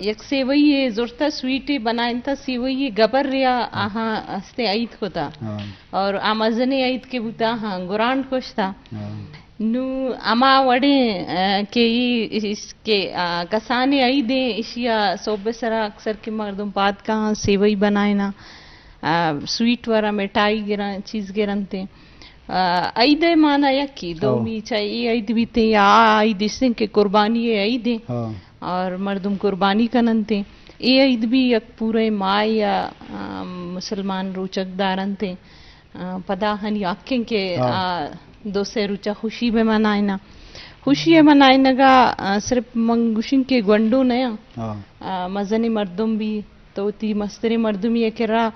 یک سیوی زورتا سویٹی بنائنتا سیوی گبر ریا آہاں ہستے عید کو تا اور آمازن عید کے بوتا ہاں گرانڈ کچھ تھا نو اما وڑے کہ اس کے کسانے عیدیں اشیا صوبے سرا اکثر کے مردم پات کہاں سیوی بنائنا سویٹ ورا مٹائی گران چیز گرانتے عید مانا یکی دومی چاہیے عید بھی تے یا عید اس دن کے قربانی عید اور مردم قربانی کننتے اے عید بھی یک پورے مائی یا مسلمان روچک دارنتے پدا ہنی آکھیں کہ دو سے روچا خوشی میں منائنا خوشی منائنا گا صرف منگوشن کے گونڈو نیا مزنی مردم بھی تو تی مستری مردم یہ کرا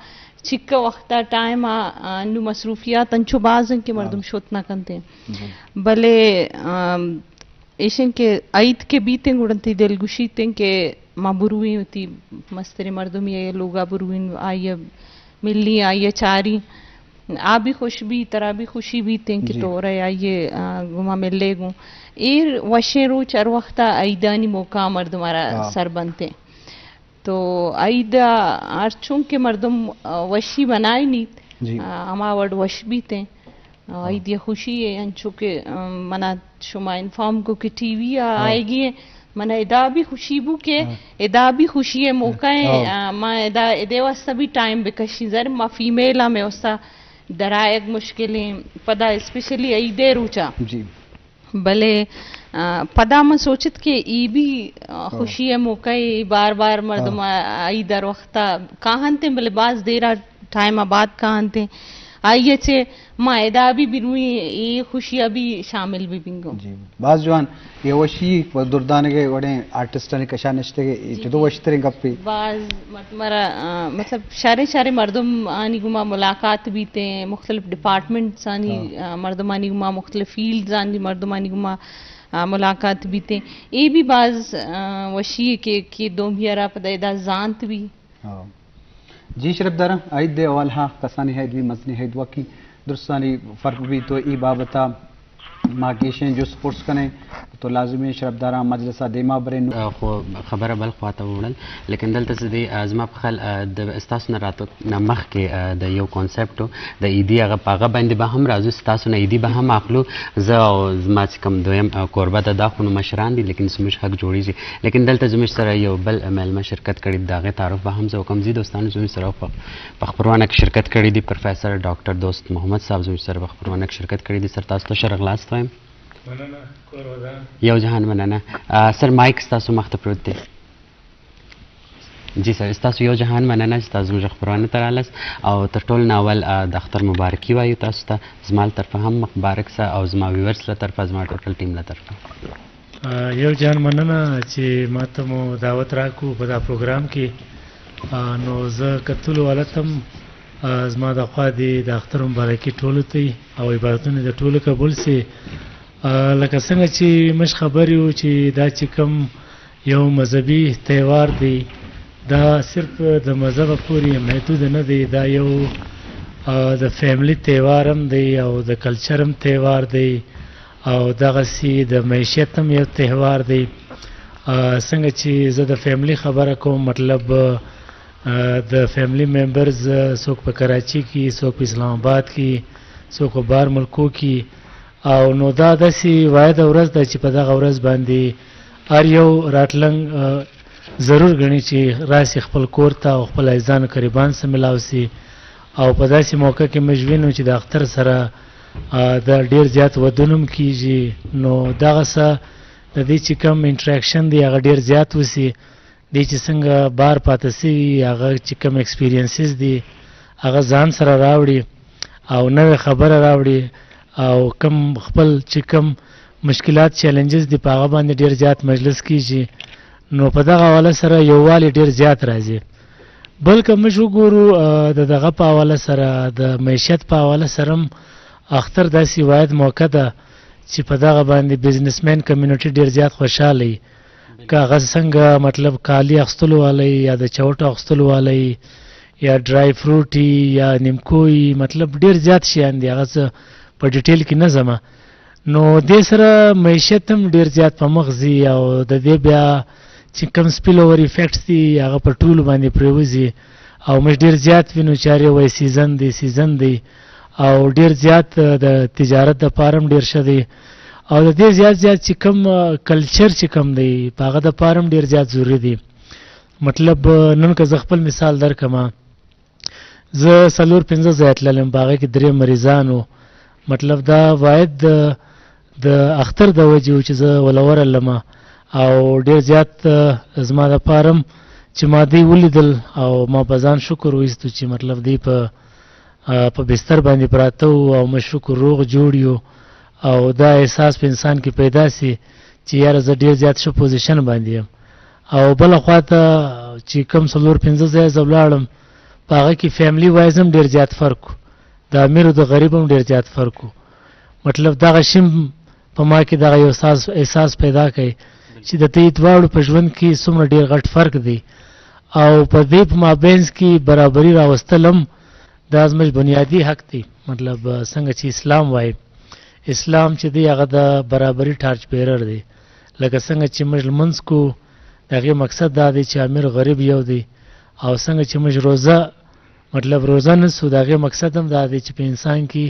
چکا وقتا ٹائم انو مصروفیات انچو بازن کے مردم شوت نہ کنتے بلے ایشن کے عید کے بیتیں گڑنتی دل گوشیتیں کہ ماں بروئی ہوتی مستری مردم یہ لوگا بروئن آئیے ملی آئیے چاری آ بھی خوش بھی ترا بھی خوشی بھی تیں کہ تو رہے آئیے گما ملے گوں ایر وشیں رو چر وقتا عیدانی موقع مردمارا سر بنتے تو عید ارچوں کے مردم وشی بنائی نیت اما ورڈ وش بھی تیں عید یہ خوشی ہے انچو کہ منا شما انفارم کو کہ ٹی وی آئے گی منا ادا بھی خوشی بو کہ ادا بھی خوشی ہے موقع ہے ما ادا ادے واسطہ بھی ٹائم بکشی زر ما فیمیلا میں واسطہ درائق مشکلیں پدا اسپیشلی عیدے روچا بلے پدا میں سوچت کہ ای بھی خوشی ہے موقع ہے بار بار مردم عید در وقتا کہانتے بلے بعض دیرہ ٹائم آباد کہانتے آئیے چھے ما ادا بھی بروئی یہ خوشی ابھی شامل بھی بنگو بعض جوان یہ وشی دردانے کے وڑے آرٹسٹانے کشا نشتے گے چدو وشتریں گپی بعض مطلب شارے مردم آنی گما ملاقات بھی تے مختلف ڈپارٹمنٹس آنی مردم آنی گما مختلف فیلڈز آنی مردم آنی گما ملاقات بھی تے یہ بھی بعض وشی کہ دومیارا پدا ادا زانت بھی جی شرف دارا عید دے اول ہاں کسانی عید بھی مزنی عید وکی درستانی فرق بھی تو ای بابتا ماکیشن جو سپورٹس کنے تو لازمی شرف دارا مجلسہ دیما برین خبر بل خواته وړل لیکن دلته زه ازما په خل د استاسو نه راتو نمخ کې د یو کانسپټ د ایدی هغه پاغه باندې به هم راځو استاسو نه ایدی به هم اخلو زه او زما چې کوم دویم قربه د داخونو مشران دي لیکن سمش حق جوړیږي لیکن دلته زموږ سره یو بل ملما شرکت کړي دغه تعارف به هم زه کوم زی دوستانو زموږ سره په خبرونه کې شرکت کړي دي پروفیسور ډاکټر دوست محمد صاحب زموږ سره په خبرونه کې شرکت کړي دي سر تاسو ته شرغلاس وایم یو جهان مننه سر مایک ستاسو مخ ته پروت دی جی سر ستاسو یو جهان مننه چې تاسو زموږ خبرونه ته رالاست او تر ټولو نه اول د اختر مبارکي وایو تاسو ته زما له طرفه هم مبارک سه او زما ویورس له طرفه زما ټوټل ټیم له طرفه یو جهان مننه چې ما ته مو دعوت راکو په دا پروګرام کې نو زه کتلو ولتم زما د خوا د اختر مبارکي ټولو ته او عبادتونه د ټولو قبول سي لکه څنګه چې مش خبر یو چې دا چې کوم یو مذهبي تہوار دی دا صرف د مذهب پورې محدود نه دی دا یو د فیملی تہوار هم دی او د کلچر هم تہوار دی او دغسې د معیشت هم یو تہوار دی څنګه چې زه د فیملی خبره کوم مطلب د فیملی ممبرز څوک په کراچي کې څوک په اسلام آباد کې څوک په بار ملکو کې او نو دا داسې واحده ورځ ده چې په دغه ورځ باندې هر یو راتلنګ ضرور ګڼي چې راسي خپل کور ته او خپل عزیزانو قریبان سره ملاو سي او په داسې موقع کې موږ وینو چې د اختر سره د ډېر زیات ودونه هم کېږي نو دغه څه د دې چې کوم انټراکشن دی هغه ډېر زیات وسي دی چې څنګه بار پاته سوي هغه چې کوم ایکسپیرینسز دي هغه ځان سره راوړي او نوې خبره راوړي او کم خپل چې کم مشکلات چیلنجز دی په هغه باندې ډېر زیات مجلس کیږي نو په دغه حواله سره یووالی ډېر زیات راځي بلکې موږ وګورو د دغه په حواله سره د معیشت په حواله سره هم اختر داسې واحد موقع ده چې په دغه باندې بزنسمین کمیونټي ډېر زیات خوشحاله وي که هغه څنګه مطلب کالي اخیستلو والی یا د چوټو اخیستلو والی یا ډرای فروټ یا نیمکوي مطلب ډېر زیات شیان دي هغه څه په ډیټیل کې نه ځمه نو دې سره معیشت هم ډېر زیات په مخ ځي او د دې بیا چې کوم سپیل اوور افیکټس دي هغه په ټولو باندې پرېوځي او موږ ډېر زیات وینو چې هر یو وایي سیزن دی او ډېر زیات د تجارت دپاره هم ډېر ښه دی او د دې زیات چې کوم کلچر چې کوم دی په هغه دپاره هم ډېر زیات ضروري دی. مطلب نن که زه خپل مثال درکړم، زه 4-5 ځایه تللم، په هغه کې 3 مریضان وو. مطلب دا واحد د اختر د وجې و چې زه وله ورغلم او ډېر زیات زما دپاره هم چې ما دوی ولیدل او ما په ځان شکر وایستو چې مطلب دوی په بستر باندې پراته وو او ما شکر روغ جوړ یو او دا احساس په انسان کې پیدا سي چې یاره زه ډېر زیات ښه پوزیشن باندې یم. او بله خوا ته چې کوم 4-5 ځایه زه ولاړم په هغه کې فیملی وایز هم ډېر زیات فرق و، د امیر او د غریب هم ډېر زیات فرق و. مطلب دغه شی په ما کې دغه یو احساس پیدا کوي چې د دې دواړو په ژوند کې څومره ډېر غټ فرق دی او په دې په مابینځ کې برابري راوستل هم دا زموږ بنیادي حق دی. مطلب څنګه چې اسلام وایي، اسلام چې دی هغه د برابري ټارچ بیرر دی. لکه څنګه چې موږ لمونځ کوو د هغې مقصد دا دی چې امیر غریب یو دی، او څنګه چې موږ روزه مطلب روزه نیسو د هغې مقصد هم دا دی چې په انسان کې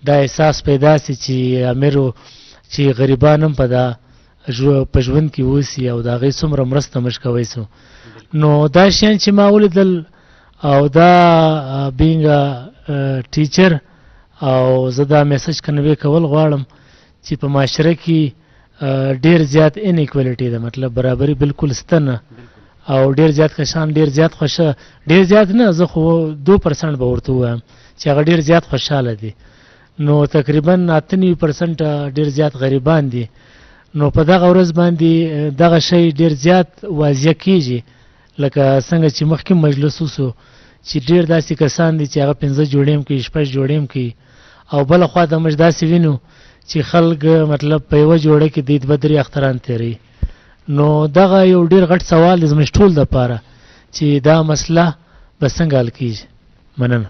دا احساس پیدا سي چې امیرو چې غریبان هم په ژوند کې اوسي او د هغې څومره مرسته موږ کوی سو. نو دا شیان چې ما ولیدل او دا بینګ ټیچر او زه دا میسج کنوی کول غواړم چې په معاشره کې ډېر زیات انیکوالټي ده، مطلب برابري بالکل شته نه او ډېر زیات کسان ډېر زیات خوښه، ډېر زیات نه، زه خو 2% به ورته ووایم چې هغه ډېر زیات خوشحاله دي. نو تقریبا 98% ډېر زیات غریبان دي. نو په دغه ورځ باندې دغه شی ډېر زیات واضح کېږي، لکه څنګه چې مخکې مجلس وسو چې ډېر داسې کسان دي چې هغه 15 جوړې هم کوي، 6 جوړې هم کوي، او بله خوا ته موږ داسې وینو چې خلک مطلب په یوه جوړه کې د 2-3 اختران تېروي. نو دغه یو ډېر غټ سوال دی زموږ ټول دپاره چې دا مسله به څنګه حل کېږي. مننه.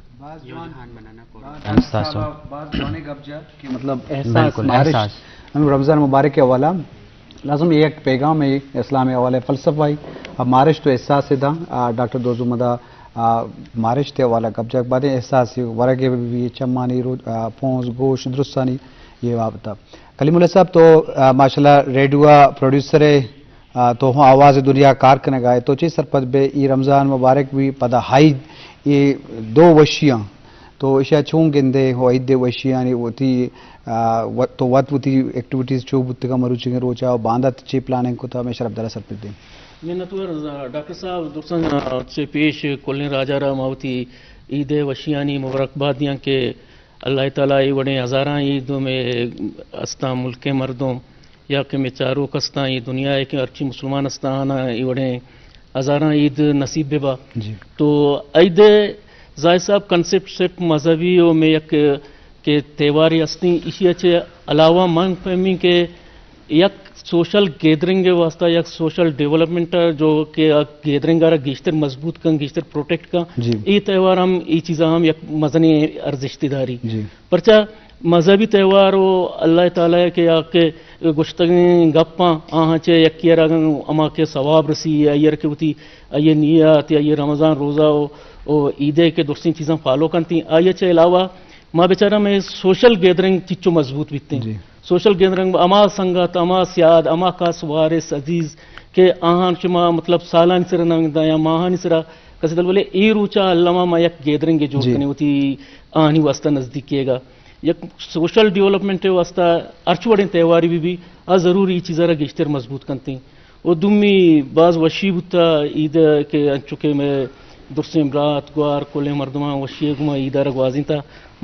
مطلب احساس رمضان مبارک کے حوالہ لازم ایک پیغام ہے اسلامی حوالے فلسفہ اب مارش تو احساس سے تھا ڈاکٹر دوزمدہ مارش تے حوالہ قبضہ بعد احساس ورگے بھی چمانی پونس گوشت درستانی یہ وابطہ. کلیم اللہ صاحب تو ماشاءاللہ ریڈیو پروڈیوسر ہے تو ہوں آواز دنیا کارکن گائے تو چی سرپت بے ای رمضان مبارک بھی پدا ہائی یہ 2 وشیاں تو اشیا چون گندے ہو عید وشیاں ہوتی تو وقت ہوتی ایکٹیویٹیز چو بت کا مروچی روچا باندھا چی پلاننگ کو تھا میں شرف دلا سر دیں نتور ڈاکٹر صاحب دوستان سے پیش کلن راجا را ماوتی عید وشیانی مبارکبادیاں کہ اللہ تعالیٰ وڑے ہزاراں عیدوں میں استا ملک مردوں یا کہ میں چاروں کستا یہ دنیا ہے کہ ارچی مسلمان استانا وڑے ہزاراں عید نصیب بے جی. تو عید زاہد صاحب کنسپٹ صرف مذہبی و میں یک کہ تہواری استی اسی اچھے علاوہ من فہمی کہ یک سوشل گیدرنگ واسطہ یک سوشل ڈیولپمنٹ جو کہ گیدرنگ آرہ گیشتر مضبوط کن گیشتر پروٹیکٹ کن ای تہوار ہم ای چیزاں ہم یک مزنی ارزشتی داری پرچہ مذہبی تہوار و اللہ تعالیٰ کے آکے گشتگیں گپاں آہاں چے یکی راگن اما کے ثواب رسی ایر کے ہوتی یہ نیت یا یہ رمضان روزہ و عیدے کے درستی چیزاں فالو کرتی آئیے چے علاوہ ماں بیچارہ میں سوشل گیدرنگ چچو مضبوط بیتے ہیں سوشل گیدرنگ اما سنگت اما سیاد اما کاس وارث عزیز کہ آہاں شما مطلب سالان سر ننگدا یا ماہانی سرا کسی دل بولے ای روچا علامہ ما یک گیدرنگ جو کنی ہوتی آہنی واسطہ نزدیک کیے گا یک سوشل ڈیولپمنٹ واسطہ ارچوڑیں تہواری بھی ضروری چیزیں را گیشتر مضبوط کرتے ہیں وہ دمی بعض وشی بتا عید کے چکے میں درسیم رات گوار کلے مردماں وشی گما عیدہ را گوازیں تھا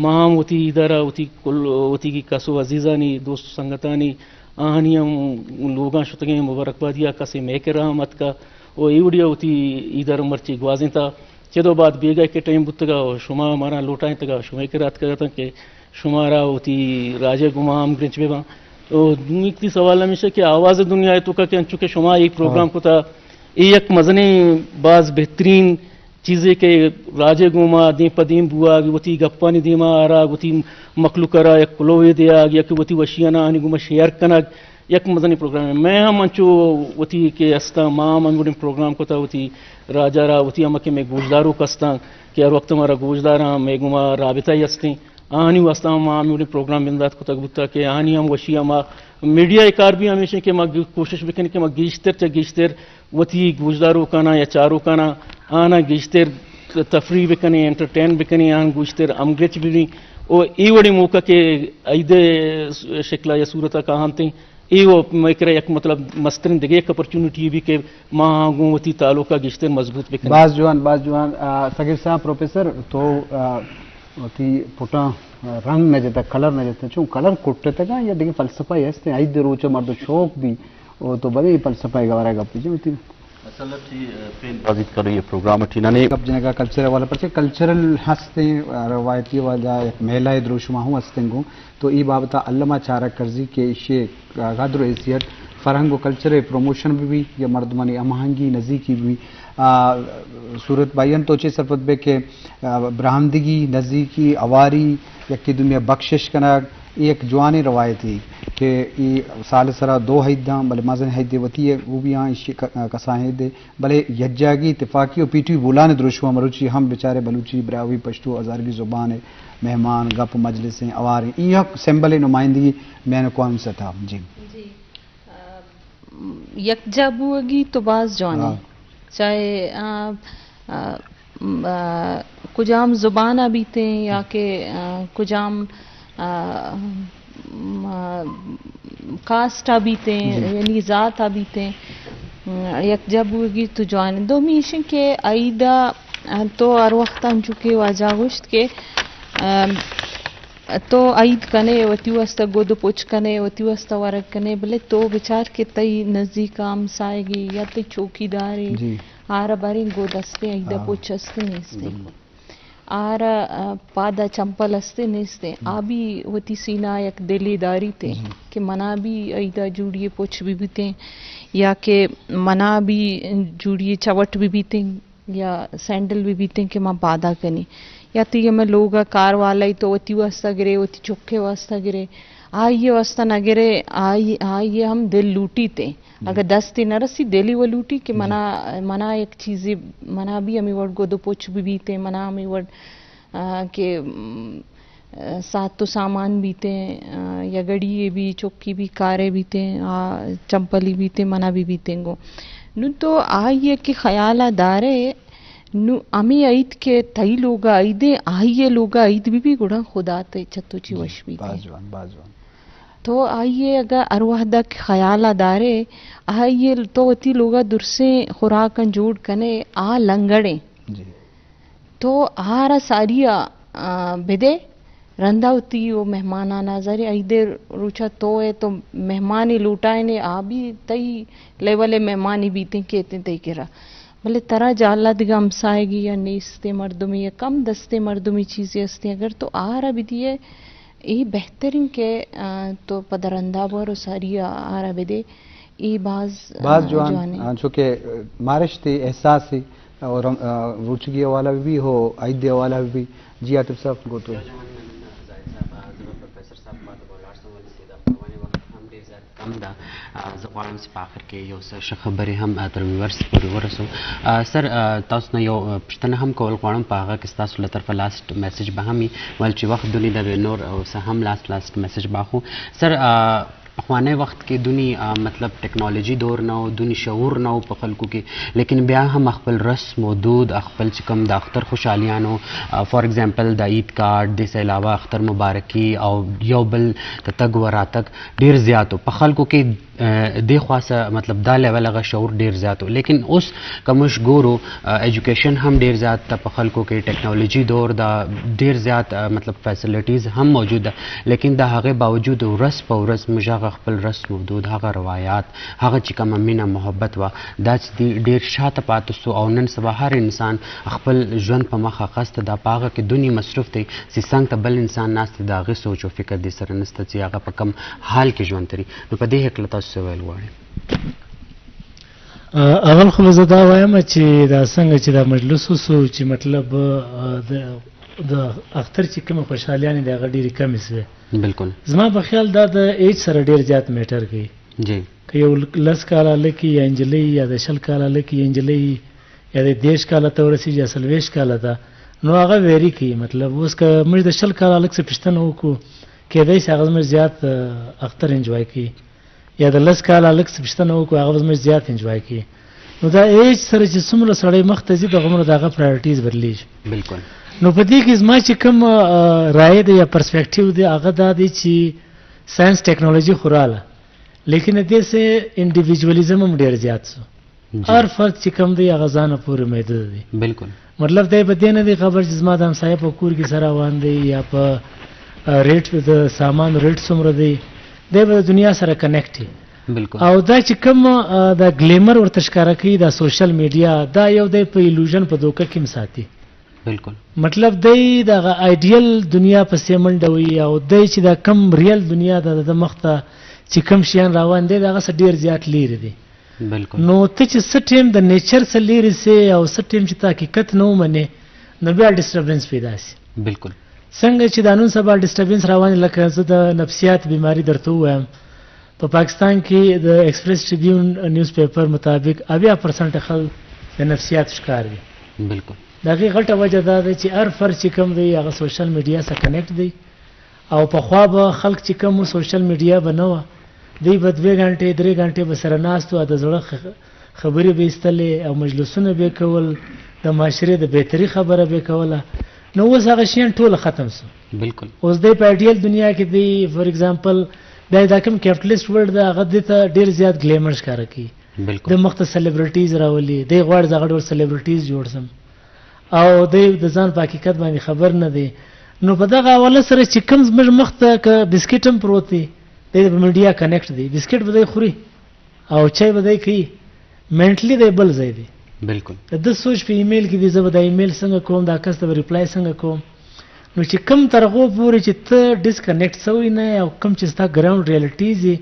ماہم ہوتی عیدہ را ہوتی کل ہوتی کی کسو عزیزانی دوست سنگتانی آہنی ہم لوگاں شتگیں مبارکبادیا کسی میک رحمت کا وہ ایوڑیا ہوتی عیدہ را مرچی گوازیں تھا چدو بعد بیگا کے ٹائم بتگا شما ہمارا لوٹائیں تگا شما کے رات کا تھا کہ شمارا ہوتی راجے گمام گرنچ بے تو ایک سوال ہمیشہ کہ آواز دنیا ہے تو کا کہ چونکہ شما ایک پروگرام کو تھا ایک مزنی بعض بہترین چیزیں کہ راجے گوما دیں پدیم بوا وتی گپانی دیما آرا وتی مخلوق کرا یک کلوے دیا یا کہ وتی وشیانا آنی گوما شیئر کنگ یک مدنی پروگرام میں ہم انچو وتی کے استا ماں منگوڑی پروگرام کو تا وتی راجا را وتی ہم کے میں گوشدارو کستا کہ ہر وقت ہمارا گوشداراں میں گما رابطہ ہی استے آنی واسطہ ماں منگوڑی پروگرام بندات کو تک بتا کہ آنی ہم وشی ہم میڈیا کار بھی ہمیشہ کہ میں کوشش بکن کہ میں گیشتر وتی گوشدارو کنا یا چارو کنا آنا گیشتر تفریح بکنی انٹرٹین بکنی آن گوشتر امگچ بھی اور ای وڑی موقع کے ایدے شکلہ یا صورتہ کا ہانتے ای وہ میکرہ یک مطلب مسترین دیگے ایک اپرچونٹی بھی کہ ماں گوتی تعلقہ گشتر مضبوط بکنی. باز جوان سگیر صاحب پروفیسر تو تی پوٹا رنگ نہ جاتا کلر نہ جاتا چون کلر کوٹتے تھا یا دیکھیں فلسفہ ایسے ایدے روچہ مرد شوق بھی تو بڑے فلسفہ گوارا گا پیجھے ہوتی اصل فین بازی کرو یہ پروگرام ٹھینانے اب جنگا کلچر والا پرچے کلچرل ہستے روایتی والا میلہ دروشما ہوں ہستیں گوں تو ای بابتا علامہ چارہ کرزی کے اشے قدر و حیثیت فرہنگ و کلچر پروموشن بھی یا مردمانی امہنگی نزدیکی بھی صورت بائین تو چے سرپت بے کہ برہمدگی نزدیکی اواری یکی دنیا بخشش کنک ایک جوانی روایتی کہ یہ سال سرا دو حیداں بلے مازن حیدے وتی ہے وہ بھی ہاں اشی کساں حیدے بلے یجاگی اتفاقی و پیٹی بولانے دروشوا مروچی ہم بیچارے بلوچی براوی پشتو ہزارگی زبان ہے مہمان گپ مجلسیں اواریں یہ سمبل نمائندگی میں نے کون سا تھا جی یکجا بوگی تو باز جوانی چاہے کجام زبانہ بیتے یا کہ کجام کاسٹ بیتے یعنی ذات بیتے یکجا بوگی تو جوانی دو میشن کے ایدہ تو ہر وقت چکے واجہ گوشت کے تو عید کنے وتی واسطہ گود پوچھ کنے وتی واسطہ ورک کنے بلے تو بچار کے تئی نزدیک ہم سائے گی یا تئی چوکی دارے آرہ بارے گود استے ایدہ پوچھ استے نیستے آرہ پادا چمپل استے نیستے آبی وتی سینہ یک دلی داری تے کہ منا بھی ایدہ جوڑیے پوچھ بھی بیتے یا کہ منا بھی جوڑیے چوٹ بھی بیتے یا سینڈل بھی بیتے کہ ماں پادا کنی یا تیہ میں لوگا کار والا ہی تو وتی واسطہ گرے وتی چکے واسطہ گرے آئیے واسطہ نہ گرے آئیے ہم دل لوٹی تے اگر دستی نہ رسی دلی وہ لوٹی کہ منا ایک چیزیں منا بھی ہمیں وڑ گودو پوچھ بھی بیتے منا ہمیں وڑ کہ ساتھ تو سامان بیتے یا گڑی بھی چکی بھی کارے بیتے چمپلی بیتے منا بھی بیتے گو نو تو آئیے کہ خیالہ دارے نو امی عید کے تئی لوگا عیدیں آئیے لوگا عید بھی گڑا خدا تے چھتو چی وش بھی تو آئیے اگر ارواحدہ کے خیالہ دارے آئیے تو تی لوگا درسیں خوراکن جوڑ کنے لنگڑیں تو آرہ ساریا بدے رندہ ہوتی وہ مہمانہ نظر عیدے روچہ تو ہے تو مہمانی لوٹائے نے بھی تئی لیولے مہمانی بیتے کہتے تئی کرا بلے طرح جاللہ دیگا ہمسائے گی یا نیستے مردمی یا کم دستے مردمی چیزیں ہستے اگر تو آرہ بھی دیئے یہ بہترین کے تو پدرندہ بور ساری آرہ بھی دے یہ باز جوان چونکہ مارش تے احساس ہی اور روچگی والا بھی ہو عید والا بھی جی آتف صاحب کو تو دا زغوارم سی پاخر کې یو څه خبرې هم تر ویورس پورې ورسو سر تاسو نه یو پوښتنه هم کول غواړم په هغه کې ستاسو له طرفه لاست میسج به هم وي ول چې وخت دونی د نور او څه هم لاست میسج باخو سر پخوانی وخت کې دونی مطلب ټیکنالوژي دور نه او دونی شعور نه په خلکو کې لیکن بیا هم خپل رسم او دود خپل چې کوم د اختر خوشحالیانو فار ایگزامپل د عید کارت د علاوه اختر مبارکي او یو بل د تګ وراتګ ډیر زیاتو په خلکو کې دی خاصه مطلب دا لیول هغه شعور ډیر زیاتو لیکن اوس کومش ګورو ایجوکیشن هم ډیر زیات په خلکو کې ټیکنالوژي دور دا ډیر زیات مطلب فیسیلیټیز هم موجود ده لیکن د هغه باوجود ورځ په ورځ موږ خپل رسم و دود هغه روایات هغه چې کومه مینه محبت وا دا چې ډیر شاته پاتې سو او نن سبا هر انسان خپل ژوند په مخه خسته دا پاغه کې دونی مصروف دی چې څنګه ته بل انسان ناست دا غي سوچ او فکر دي سره نسته چې هغه په کم حال کې ژوند تري نو په دې هکله تاسو ویل غواړئ اول خو زه دا وایم چې دا څنګه چې دا مجلس وسو چې مطلب د اختر چې کومه خوشحالیانې د هغه ډېرې کمې سوې بالکل زما په خیال دا د ایج سره ډېر زیات میټر کوي جی که یو 10 کاله لکي یا نجلۍ یا د 20 کاله لکي یا نجلۍ یا د 10 کاله ته ورسېږي یا 40 کاله ته نو هغه ویری کوي. مطلب اوس که موږ د 20 کاله لک څه پوښتنه وکړو کېدای شي هغه زموږ زیات اختر انجوای کوي یا د 10 کاله لک څه پوښتنه وکړو هغه زموږ زیات انجوای کوي. نو دا ایج سره چې څومره سړی مخ ته ځي دغه دغه پرایورټیز بدلیږي. بالکل. نو په دې کې زما چې کوم رایه دی یا پرسپیکټیو دی هغه دا دی چې ساينس ټیکنالوژي خوراله لیکن دې سه انډیویډوالېزم هم ډیر زیات شو. هر فرد چې کوم دی هغه ځان پورې محدود دی. بالکل. مطلب دا به دې نه دی خبر چې زما د همسایه په کور کې سره روان دی یا په ریټ د سامان ریټ څومره دی دی به د دنیا سره کنیکټ دی. بالکل. او دا چې کوم د ګلیمر ورته ښکاره کوي د سوشل میډیا دا یو دی په ایلوژن په دوکه کې مساتي. بالکل. مطلب دی د آیډیل دنیا په سیمنډوي او دی چې دا کم ریل دنیا د مخته چې کم شیان روان دي دغه ډیر زیات لري دي. بالکل. نو ته چې سټیم د نیچر سره لري سي او سټیم چې تا حقیقت نو منې نو بیا ډیسټربنس پیدا شي. بالکل. څنګه چې د نن سبا ډیسټربنس روان لکه زه د نفسیات بیماری درته وایم په پاکستان کې د ایکسپریس ټریبیون نیوز پیپر مطابق 80% خلک د نفسیات شکار دي. بالکل. دغه غټه وجه دا ده چې هر فرد چې کوم دی هغه سوشل میډیا سره کنیکټ دی او په خوا به خلک چې کوم سوشل میډیا بنوه دی به 2 غنټې 3 غنټې به سره ناستو د زړه خبرې به ایستلې او مجلسونه به کول د معاشرې د بهتري خبره به کوله. نو اوس هغه شیان ټول ختم شو. بالکل. اوس د پایډیل دنیا کې دی فور ایگزامپل دا کوم کیپټالیست ورلد دا هغه د ډیر زیات ګلیمر ښکاره کوي. بالکل. د مخته سلیبریټیز راولي دی غواړي زغړ ور سلیبریټیز جوړ سم او د ځان په حقیقت باندې خبر نه دی. نو په دغه حواله سره چې کوم زموږ مخته ک بسکټ هم پروت دی د میډیا کنیکټ دی بسکټ به دی خوري او چای به دی کوي منټلی دی بل ځای دی. بالکل. د سوچ په ایمیل کې دی زه به د ایمیل څنګه کوم دا کس ته ریپلای څنګه کوم. نو چې کوم ترغو پورې چې ته ډیسکنیکټ شوی نه او کوم چې ستا ګراوند ریالټیز دی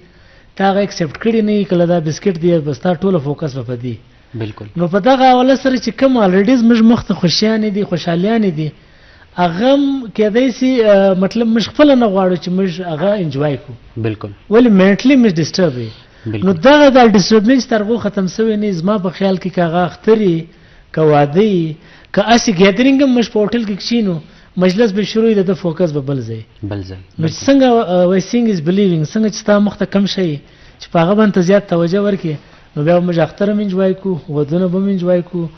تا هغه اکسپټ کړی نه کله دا بسکټ دی بس تا ټوله فوکس په دی. بالکل. نو په دغه حواله سره چې کوم الریډي زموږ مخته خوشیان دي خوشحالیان دي هغه کېدای شي مطلب مش خپل نه غواړو چې موږ هغه انجوای کو. بالکل. ولې منټلی مش ډیسټرب وي. نو دغه د ډیسټربنس ترغو ختم شوی نه زما په خیال کې کاغه اختري کوادي که اسی ګیدرینګ مش پورټل کې کښینو مجلس به شروع د فوکس به بل ځای. نو څنګه وایسینګ از بلیوینګ څنګه چې تا مخته کم شي چې په هغه باندې زیات توجه ورکړي نو بیا موږ اختر هم انجوای کو ودونه به انجوای کو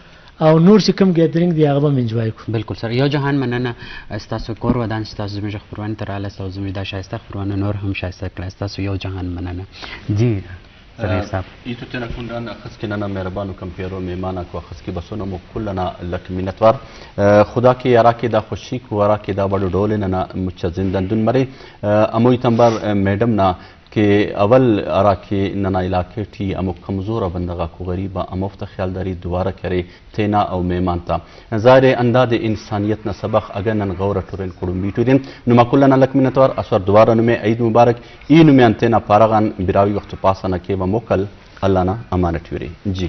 او نور چې کوم ګیدرینګ دی هغه به انجوای کو. بالکل سر یو جهان مننه استاسو کور ودان استاسو زموږ خبرونه تر اله استاسو زموږ د شایسته خبرونه نور هم شایسته کړه استاسو یو جهان مننه. جی سر صاحب ایتو تنا کندان اخس که ننا مهربانو کمپیرو میمانا کو اخس کی بسونمو کلنا لک منتوار خدا کی یارا کی دا خوشی کو ورا کی دا بڑو ڈول ننا مچ زندن دن مری اموی تنبر میڈم نا کہ اول ارا کے ننا علاقے ٹھی امو کمزور بندگا کو غریبا امفت خیال داری دوبارہ کرے تینا او میمان تا ظاہر انداد انسانیت نہ سبق اگر نن غور ٹورن کڑم بیٹو دین نما کلنا لک منتوار اسور دوبارہ نمے عید مبارک ای نمے انتینا پارغان براوی وقت پاسنا کے و موکل اللہ نا امانت یوری. جی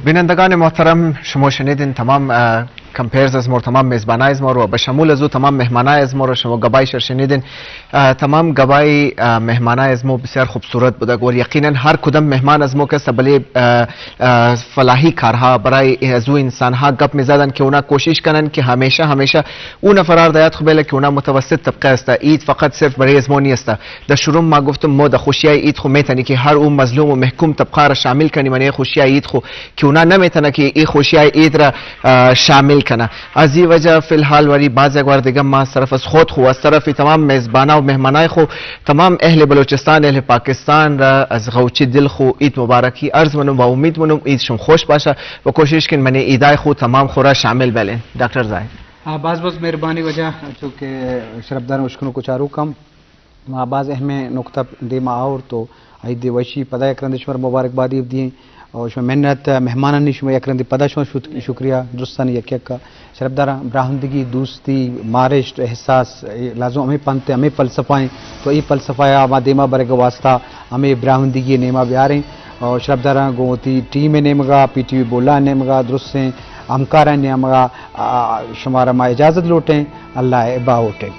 بینندگان محترم شما شنیدین تمام کمپیرز از ما تمام میزبانای از ما رو به شمول از او تمام مهمانای از ما رو شما گبایش شنیدین. تمام گبای مهمانای از ما بسیار خوبصورت بوده و یقینا هر کدام مهمان از ما که سبلی فلاحی کارها برای از او انسان ها گپ میزدن که اونا کوشش کنن که همیشه اون فرار دایت خوبه که اونا متوسط طبقه است. عید فقط صرف برای از ما نیست. در شروع ما گفتم ما در خوشیای عید خو میتونی که هر اون مظلوم و محکوم طبقه را شامل کنیم. من خوشیای عید خو که اونا نمیتونه که این خوشیای عید را شامل کنه. از این وجه فی الحال وری بعض یک بار دیگه ما طرف از خود خو از طرف تمام میزبانا و مهمانای خو تمام اهل بلوچستان اهل پاکستان را از غوچی دل خو عید مبارکی عرض منم و امید منم عیدشون خوش باشه و کوشش کن من عیدای خو تمام خورا شامل بلین. ڈاکٹر زاہد بعض مہربانی وجہ چونکہ شرفدار مشکلوں کو چارو کم بعض اہم نقطہ دیما اور تو عید وشی پدا اکرندشور مبارکبادی دیے اور شما منت مہمانانی شما یکرندی پدا شما شکریہ درستانی یک کا شرفدارا براہمدگی دوستی مارش احساس لازم ہمیں پنتے ہمیں فلسفائیں تو یہ فلسفہ ما دیما برگ واسطہ ہمیں براہمدگی نیما بیاریں اور شرفدارا گوتی ٹیم نیمگا پی ٹی وی بولا نیمگا درست ہیں ہمکارا نیمگا شمارا ما اجازت لوٹیں اللہ ابا ہوٹیں